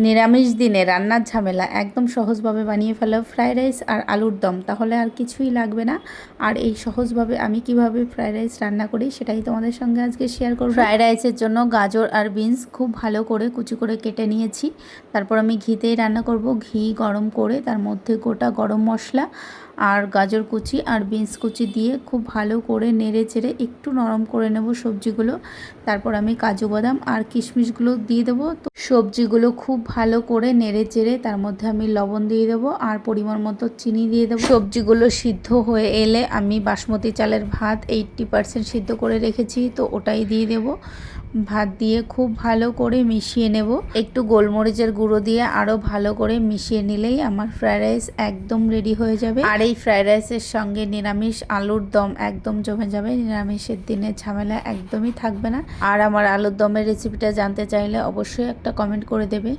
নিরামিষ দিনে রান্নার ঝামেলা একদম সহজভাবে বানিয়ে ফেলো ফ্রাইড রাইস আর আলুর দম, তাহলে আর কিছুই লাগবে না। আর এই সহজভাবে আমি কিভাবে ফ্রাইড রাইস রান্না করি সেটাই তোমাদের সঙ্গে আজকে শেয়ার করব। ফ্রাইড রাইসের জন্য গাজর আর বিনস খুব ভালো করে কুচি করে কেটে নিয়েছি। তারপর আমি ঘিতেই রান্না করব। ঘি গরম করে তার মধ্যে গোটা গরম মশলা আর গাজর কুচি আর বিনস কুচি দিয়ে খুব ভালো করে নেড়ে চেড়ে একটু নরম করে নেব সবজিগুলো। তারপর আমি কাজু বাদাম আর কিশমিশগুলো দিয়ে দেবো। তো সবজিগুলো খুব ভালো করে নেড়ে চেড়ে তার মধ্যে আমি লবণ দিয়ে দেবো আর পরিমাণ মতো চিনি দিয়ে দেবো। সবজিগুলো সিদ্ধ হয়ে এলে আমি বাসমতি চালের ভাত 80% সিদ্ধ করে রেখেছি, তো ওটাই দিয়ে দেবো। ভাত দিয়ে খুব ভালো করে মিশিয়ে নেব। একটু গোলমরিচের গুঁড়ো দিয়ে আরও ভালো করে মিশিয়ে নিলেই আমার ফ্রাইড রাইস একদম রেডি হয়ে যাবে। আর এই ফ্রাইড রাইসের সঙ্গে নিরামিষ আলুর দম একদম জমে যাবে। নিরামিষের দিনে ঝামেলা একদমই থাকবে না। আর আমার আলুর দমের রেসিপিটা জানতে চাইলে অবশ্যই একটা কমেন্ট করে দেবে।